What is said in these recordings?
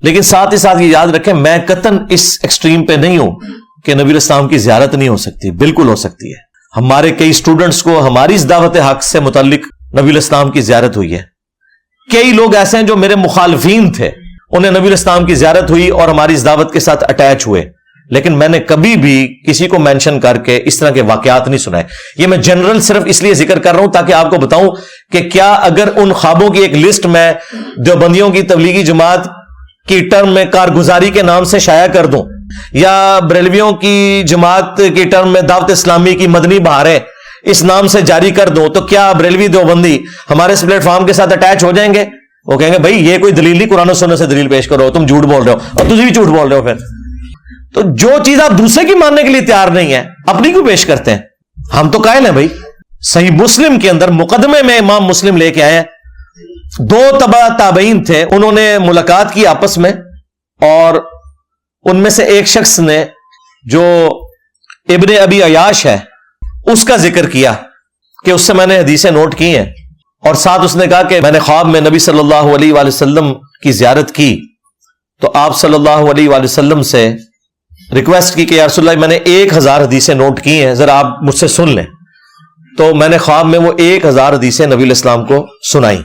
لیکن ساتھ ہی ساتھ یہ یاد رکھیں میں قطعاً اس ایکسٹریم پہ نہیں ہوں کہ نبی الاسلام کی زیارت نہیں ہو سکتی، بالکل ہو سکتی ہے. ہمارے کئی اسٹوڈنٹس کو ہماری اس دعوت حق سے متعلق نبی الاسلام کی زیارت ہوئی ہے. کئی لوگ ایسے ہیں جو میرے مخالفین تھے، انہیں نبی الاسلام کی زیارت ہوئی اور ہماری اس دعوت کے ساتھ اٹیچ ہوئے، لیکن میں نے کبھی بھی کسی کو مینشن کر کے اس طرح کے واقعات نہیں سنائے. یہ میں جنرل صرف اس لیے ذکر کر رہا ہوں تاکہ آپ کو بتاؤں کہ کیا اگر ان خوابوں کی ایک لسٹ میں دیوبندیوں کی تبلیغی جماعت کی ٹرم میں کارگزاری کے نام سے شائع کر دوں، یا بریلویوں کی جماعت کی ٹرم میں دعوت اسلامی کی مدنی بہاریں اس نام سے جاری کر دوں، تو کیا بریلوی دیوبندی ہمارے اس پلیٹ فارم کے ساتھ اٹیچ ہو جائیں گے؟ وہ کہیں گے بھائی یہ کوئی دلیل نہیں، قرآن و سنت سے دلیل پیش کرو، تم جھوٹ بول رہے ہو اور تجھے بھی جھوٹ بول رہے ہو. پھر تو جو چیز آپ دوسرے کی ماننے کے لیے تیار نہیں ہے اپنی کیوں پیش کرتے ہیں؟ ہم تو قائل ہیں بھائی. صحیح مسلم کے اندر مقدمے میں امام مسلم لے کے آئے ہیں، 2 تبع تابعین تھے، انہوں نے ملاقات کی آپس میں، اور ان میں سے ایک شخص نے جو ابن ابی عیاش ہے اس کا ذکر کیا کہ اس سے میں نے حدیثیں نوٹ کی ہیں، اور ساتھ اس نے کہا کہ میں نے خواب میں نبی صلی اللہ علیہ وآلہ وسلم کی زیارت کی تو آپ صلی اللہ علیہ وآلہ وسلم سے ریکویسٹ کی کہ یا رسول اللہ میں نے 1000 حدیثیں نوٹ کی ہیں، ذرا آپ مجھ سے سن لیں. تو میں نے خواب میں وہ 1000 حدیثیں نبی علیہ السلام کو سنائی،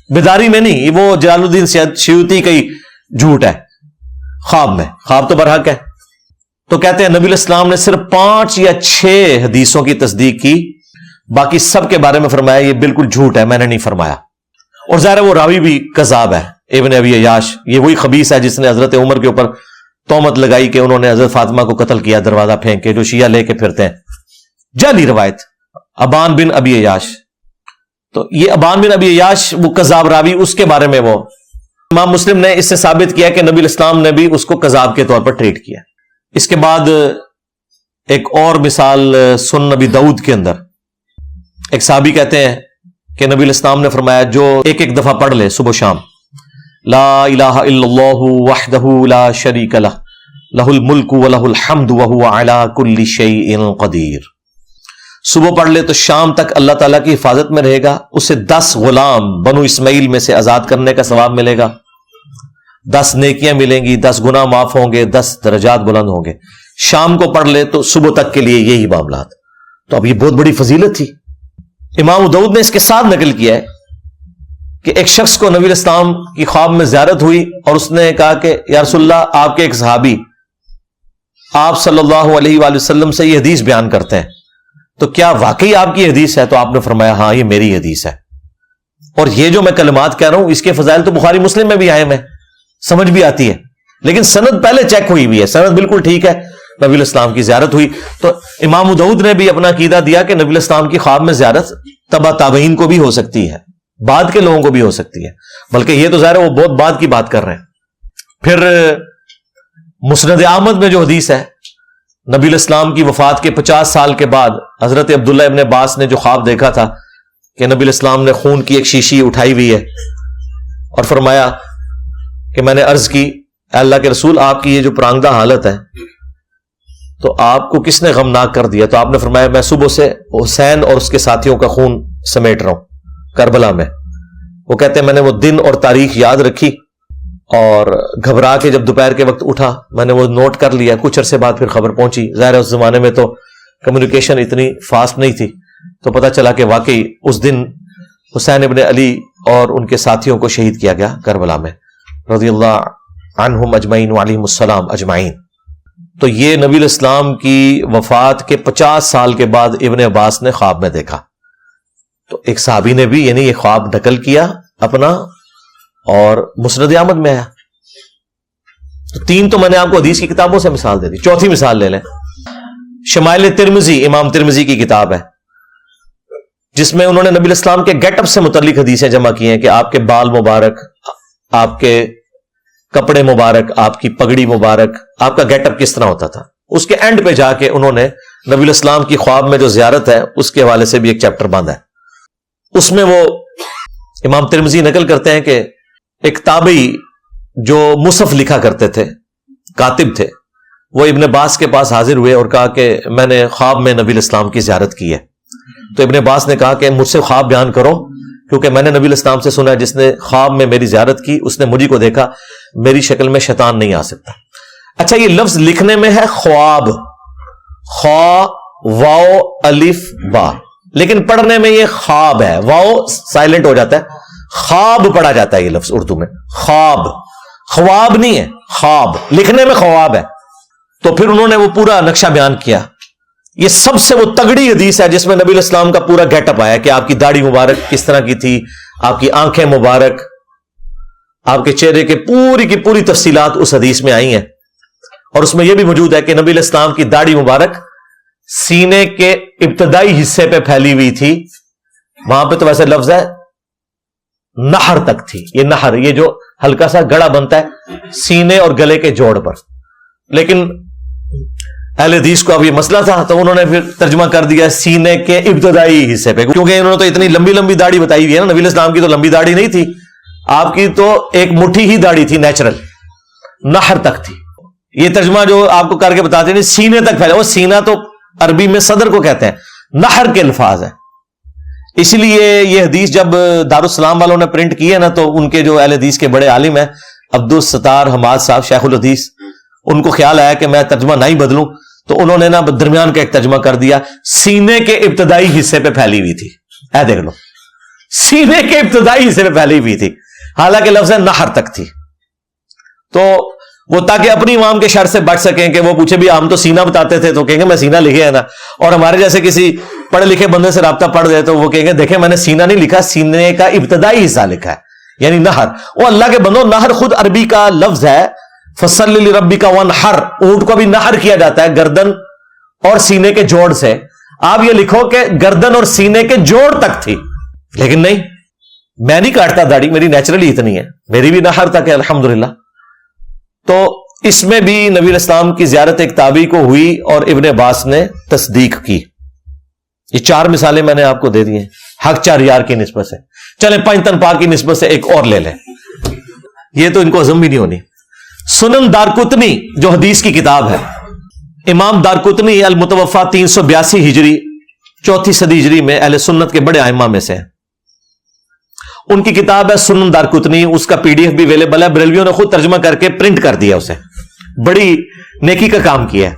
بیداری میں نہیں، وہ جلال الدین سیوطی کا ہی جھوٹ ہے. خواب میں، خواب تو برحق ہے. تو کہتے ہیں نبی علیہ السلام نے صرف 5 یا 6 حدیثوں کی تصدیق کی، باقی سب کے بارے میں فرمایا یہ بالکل جھوٹ ہے، میں نے نہیں فرمایا. اور ظاہر ہے وہ راوی بھی کذاب ہے، ابن ابی عیاش، یہ وہی خبیث ہے جس نے حضرت عمر کے اوپر تہمت لگائی کہ انہوں نے حضرت فاطمہ کو قتل کیا دروازہ پھینک کے، جو شیعہ لے کے پھرتے ہیں. جعلی روایت، ابان بن ابی عیاش. تو یہ ابان بن ابی عیاش وہ کذاب راوی، اس کے بارے میں وہ امام مسلم نے اس سے ثابت کیا کہ نبی الاسلام نے بھی اس کو کذاب کے طور پر ٹریٹ کیا. اس کے بعد ایک اور مثال سنن نبی داؤد کے اندر ایک صحابی کہتے ہیں کہ نبی الاسلام نے فرمایا جو ایک دفعہ پڑھ لے صبح و شام لا الہ الا اللہ وحدہ لا شریک لہ لہ الملک ولہ الحمد وہو علی کل شیء قدیر، صبح پڑھ لے تو شام تک اللہ تعالیٰ کی حفاظت میں رہے گا، اسے 10 غلام بنو اسماعیل میں سے آزاد کرنے کا ثواب ملے گا، 10 نیکیاں ملیں گی، 10 گناہ معاف ہوں گے، 10 درجات بلند ہوں گے. شام کو پڑھ لے تو صبح تک کے لیے یہی معاملات. تو اب یہ بہت بڑی فضیلت تھی. امام داؤد نے اس کے ساتھ نقل کیا ہے کہ ایک شخص کو نبی الاسلام کی خواب میں زیارت ہوئی اور اس نے کہا کہ یا رسول اللہ آپ کے ایک صحابی آپ صلی اللہ علیہ وآلہ وسلم سے یہ حدیث بیان کرتے ہیں، تو کیا واقعی آپ کی حدیث ہے؟ تو آپ نے فرمایا ہاں یہ میری حدیث ہے، اور یہ جو میں کلمات کہہ رہا ہوں اس کے فضائل تو بخاری مسلم میں بھی آئے، میں سمجھ بھی آتی ہے، لیکن سند پہلے چیک ہوئی بھی ہے، سند بالکل ٹھیک ہے، نبی الاسلام کی زیارت ہوئی. تو امام داؤد نے بھی اپنا عقیدہ دیا کہ نبی الاسلام کی خواب میں زیارت تبع تابعین کو بھی ہو سکتی ہے، بعد کے لوگوں کو بھی ہو سکتی ہے، بلکہ یہ تو ظاہر ہے وہ بہت بعد کی بات کر رہے ہیں. پھر مسند احمد میں جو حدیث ہے نبی الاسلام کی وفات کے 50 سال کے بعد حضرت عبداللہ ابن عباس نے جو خواب دیکھا تھا کہ نبی الاسلام نے خون کی ایک شیشی اٹھائی ہوئی ہے اور فرمایا کہ میں نے عرض کی اے اللہ کے رسول آپ کی یہ جو پرانگدہ حالت ہے تو آپ کو کس نے غمناک کر دیا؟ تو آپ نے فرمایا میں صبح سے حسین اور اس کے ساتھیوں کا خون سمیٹ رہا ہوں کربلا میں. وہ کہتے ہیں میں نے وہ دن اور تاریخ یاد رکھی اور گھبرا کے جب دوپہر کے وقت اٹھا میں نے وہ نوٹ کر لیا. کچھ عرصے بعد پھر خبر پہنچی، ظاہر ہے اس زمانے میں تو کمیونیکیشن اتنی فاسٹ نہیں تھی، تو پتہ چلا کہ واقعی اس دن حسین ابن علی اور ان کے ساتھیوں کو شہید کیا گیا کربلا میں رضی اللہ عنہم اجمعین وعلیہم السلام اجمعین. تو یہ نبی الاسلام کی وفات کے 50 سال کے بعد ابن عباس نے خواب میں دیکھا. تو ایک صحابی نے بھی یعنی یہ خواب نقل کیا اپنا اور مسند احمد میں آیا. تو 3 تو میں نے آپ کو حدیث کی کتابوں سے مثال دے دی. چوتھی مثال لے لیں، شمائل ترمذی، امام ترمذی کی کتاب ہے جس میں انہوں نے نبی الاسلام کے گیٹ اپ سے متعلق حدیثیں جمع کی ہیں کہ آپ کے بال مبارک، آپ کے کپڑے مبارک، آپ کی پگڑی مبارک، آپ کا گیٹ اپ کس طرح ہوتا تھا. اس کے اینڈ پہ جا کے انہوں نے نبی الاسلام کی خواب میں جو زیارت ہے اس کے حوالے سے بھی ایک چیپٹر باندھا ہے. اس میں وہ امام ترمذی نقل کرتے ہیں کہ ایک تابعی جو مصحف لکھا کرتے تھے، کاتب تھے، وہ ابن عباس کے پاس حاضر ہوئے اور کہا کہ میں نے خواب میں نبی الاسلام کی زیارت کی ہے. تو ابن عباس نے کہا کہ مجھ سے خواب بیان کرو کیونکہ میں نے نبی علیہ السلام سے سنا ہے جس نے خواب میں میری زیارت کی اس نے مجھے کو دیکھا، میری شکل میں شیطان نہیں آ سکتا۔ اچھا یہ لفظ لکھنے میں ہے خواب، خوا واو الف با، لیکن پڑھنے میں یہ خواب ہے، واو سائلنٹ ہو جاتا ہے، خواب پڑھا جاتا ہے یہ لفظ اردو میں، خواب، خواب نہیں ہے، خواب، لکھنے میں خواب ہے۔ تو پھر انہوں نے وہ پورا نقشہ بیان کیا۔ یہ سب سے وہ تگڑی حدیث ہے جس میں نبی علیہ السلام کا پورا گیٹ اپ آیا کہ آپ کی داڑھی مبارک کس طرح کی تھی، آپ کی آنکھیں مبارک، آپ کے چہرے کے پوری کی پوری تفصیلات اس حدیث میں آئی ہیں۔ اور اس میں یہ بھی موجود ہے کہ نبی علیہ السلام کی داڑھی مبارک سینے کے ابتدائی حصے پہ پھیلی ہوئی تھی، وہاں پہ تو ویسے لفظ ہے نہر تک تھی، یہ نہر، یہ جو ہلکا سا گڑا بنتا ہے سینے اور گلے کے جوڑ پر، لیکن اہل حدیث کو اب یہ مسئلہ تھا تو انہوں نے پھر ترجمہ کر دیا سینے کے ابتدائی حصے پہ، کیونکہ انہوں نے تو اتنی لمبی لمبی داڑھی بتائی ہوئی ہے نا، نبی علیہ السلام کی تو لمبی داڑھی نہیں تھی، آپ کی تو ایک مٹھی ہی داڑھی تھی نیچرل، نہر تک تھی۔ یہ ترجمہ جو آپ کو کر کے بتاتے ہیں سینے تک پھیلا، وہ سینہ تو عربی میں صدر کو کہتے ہیں، نہر کے الفاظ ہیں۔ اس لیے یہ حدیث جب دارالسلام والوں نے پرنٹ کی ہے نا تو ان کے جو اہل حدیث کے بڑے عالم ہیں عبدالستار حماد صاحب شیخ الحدیث، ان کو خیال آیا کہ میں ترجمہ نہیں بدلوں تو انہوں نے نا درمیان کا ایک ترجمہ کر دیا، سینے کے ابتدائی حصے پہ پھیلی ہوئی تھی، اے دیکھ لو، سینے کے ابتدائی حصے پہ پھیلی ہوئی تھی، حالانکہ لفظ نہر تک تھی۔ تو وہ تاکہ اپنی عوام کے شر سے بچ سکیں کہ وہ پوچھے بھی ہم تو سینہ بتاتے تھے تو کہیں گے میں سینہ لکھے ہے نا، اور ہمارے جیسے کسی پڑھے لکھے بندے سے رابطہ پڑھ دے تو وہ کہیں گے دیکھیں میں نے سینہ نہیں لکھا، سینے کا ابتدائی حصہ لکھا ہے، یعنی نہر۔ وہ اللہ کے بندو، نہر خود عربی کا لفظ ہے، فصل لربک وانحر، اونٹ کو بھی نہر کیا جاتا ہے گردن اور سینے کے جوڑ سے، آپ یہ لکھو کہ گردن اور سینے کے جوڑ تک تھی، لیکن نہیں، میں نہیں کاٹتا داڑھی، میری نیچرلی اتنی ہے، میری بھی نہر تک ہے الحمدللہ۔ تو اس میں بھی نبی علیہ السلام کی زیارت ایک تابعی کو ہوئی اور ابن عباس نے تصدیق کی۔ یہ 4 مثالیں میں نے آپ کو دے دی ہیں حق 4 یار کی نسبت سے۔ چلیں 5 تن پاک کی نسبت سے ایک اور لے لیں، یہ تو ان کو عزم بھی نہیں ہونی۔ سنن دارقطنی جو حدیث کی کتاب ہے، امام دارقطنی المتوفا 382 ہجری 4 صدی ہجری میں اہل سنت کے بڑے ائمہ میں سے، ان کی کتاب ہے سنن دارقطنی، اس کا پی ڈی ایف بھی اویلیبل ہے، بریلویوں نے خود ترجمہ کر کے پرنٹ کر دیا، اسے بڑی نیکی کا کام کیا ہے۔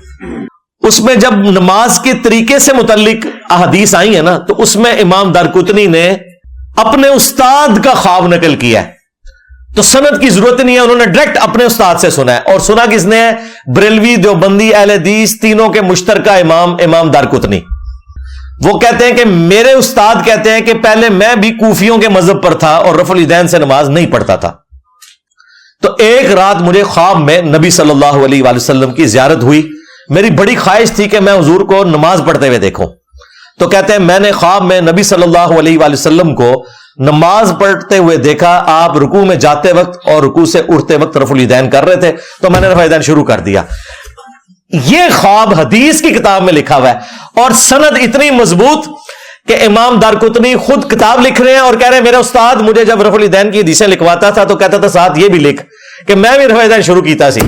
اس میں جب نماز کے طریقے سے متعلق احادیث آئی ہیں نا تو اس میں امام دارقطنی نے اپنے استاد کا خواب نقل کیا ہے، تو سند کی ضرورت نہیں ہے، انہوں نے ڈائریکٹ اپنے استاد سے سنا ہے، اور سنا کس نے ہے؟ بریلوی، دیوبندی، اہل حدیث تینوں کے مشترکہ امام دارقطنی۔ وہ کہتے ہیں کہ میرے استاد کہتے ہیں کہ پہلے میں بھی کوفیوں کے مذہب پر تھا اور رفع الیدین سے نماز نہیں پڑھتا تھا، تو ایک رات مجھے خواب میں نبی صلی اللہ علیہ وآلہ وسلم کی زیارت ہوئی، میری بڑی خواہش تھی کہ میں حضور کو نماز پڑھتے ہوئے دیکھوں، تو کہتے ہیں میں نے خواب میں نبی صلی اللہ علیہ وآلہ وسلم کو نماز پڑھتے ہوئے دیکھا، آپ رکوع میں جاتے وقت اور رکوع سے اٹھتے وقت رفع الیدین کر رہے تھے، تو میں نے رفع الیدین شروع کر دیا۔ یہ خواب حدیث کی کتاب میں لکھا ہوا ہے، اور سند اتنی مضبوط کہ امام دارقطنی خود کتاب لکھ رہے ہیں اور کہہ رہے ہیں میرا استاد مجھے جب رفع الیدین کی حدیثیں لکھواتا تھا تو کہتا تھا ساتھ یہ بھی لکھ کہ میں بھی رفع الیدین شروع کیتا سی،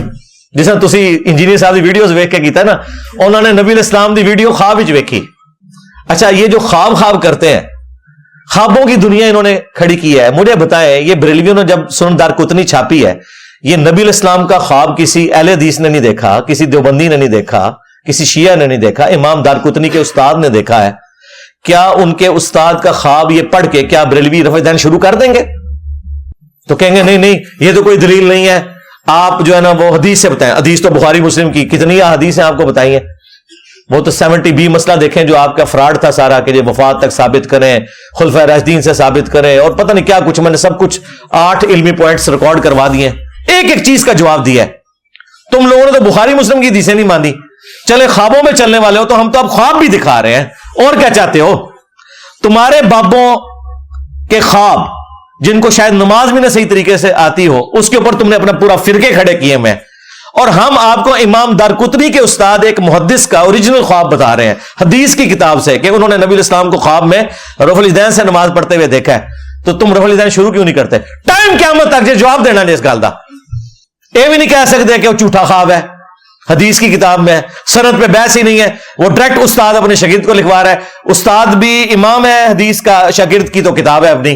جس نے تسی انجینئر صاحب دی ویڈیوز ویکھ کے کیتا نا، انہوں نے نبی علیہ السلام دی ویڈیو خواب وچ ویکھی۔ اچھا یہ جو خواب کرتے ہیں، خوابوں کی دنیا انہوں نے کھڑی کی ہے، مجھے بتائیں یہ بریلویوں نے جب سنن دارقطنی چھاپی ہے، یہ نبی علیہ السلام کا خواب کسی اہل حدیث نے نہیں دیکھا، کسی دیوبندی نے نہیں دیکھا، کسی شیعہ نے نہیں دیکھا، امام دارقطنی کے استاد نے دیکھا ہے۔ کیا ان کے استاد کا خواب یہ پڑھ کے کیا بریلوی رفع الیدین شروع کر دیں گے؟ تو کہیں گے نہیں یہ تو کوئی دلیل نہیں ہے، آپ جو ہے نا وہ حدیث سے بتائیں۔ حدیث تو بخاری مسلم کی کتنی حدیث ہیں آپ کو بتائیے، وہ تو 70B مسئلہ دیکھیں جو آپ کا فراڈ تھا سارا، کہ جو وفات تک ثابت کریں، خلفائے راشدین سے ثابت کریں، اور پتہ نہیں کیا کچھ، میں نے سب کچھ 8 علمی پوائنٹس ریکارڈ کروا دیے، ایک ایک چیز کا جواب دیا ہے۔ تم لوگوں نے تو بخاری مسلم کی حدیثیں نہیں مانی، چلے خوابوں میں چلنے والے ہو تو ہم تو اب خواب بھی دکھا رہے ہیں، اور کیا چاہتے ہو؟ تمہارے بابوں کے خواب جن کو شاید نماز بھی نہ صحیح طریقے سے آتی ہو، اس کے اوپر تم نے اپنا پورا فرقے کھڑے کیے میں، اور ہم آپ کو امام دارقطنی کے استاد ایک محدث کا اوریجنل خواب بتا رہے ہیں حدیث کی کتاب سے، کہ انہوں نے نبی علیہ السلام کو خواب میں رفع الیدین سے نماز پڑھتے ہوئے دیکھا ہے، تو تم رفع الیدین شروع کیوں نہیں کرتے؟ ٹائم قیامت تک جے جواب دینا نہیں اس گل دا، یہ بھی نہیں کہہ سکتے کہ وہ جھوٹا خواب ہے، حدیث کی کتاب میں سند پہ بحث ہی نہیں ہے، وہ ڈائریکٹ استاد اپنے شاگرد کو لکھوا رہا ہے، استاد بھی امام ہے حدیث کا، شاگرد کی تو کتاب ہے اپنی،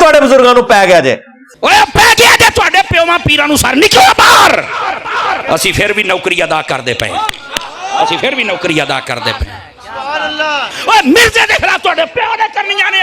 ਤੁਹਾਡੇ ਬਜ਼ੁਰਗਾਂ ਨੂੰ ਪੈ ਗਿਆ ਜੇ, ਓਏ ਪੈ ਗਿਆ ਜੇ ਤੁਹਾਡੇ ਪਿਓਾਂ ਪੀਰਾਂ ਨੂੰ ਸਰ ਨਿਕਲੋ ਬਾਹਰ। ਅਸੀਂ ਫਿਰ ਵੀ ਨੌਕਰੀ ਅਦਾ ਕਰਦੇ ਪਏ, ਅਸੀਂ ਫਿਰ ਵੀ ਨੌਕਰੀ ਅਦਾ ਕਰਦੇ ਪਏ। ਓਏ ਮਿਰਜ਼ੇ ਦੇ ਖਿਲਾਫ ਤੁਹਾਡੇ ਪਿਓ ਨੇ ਕਰਨੀਆਂ ਨੇ,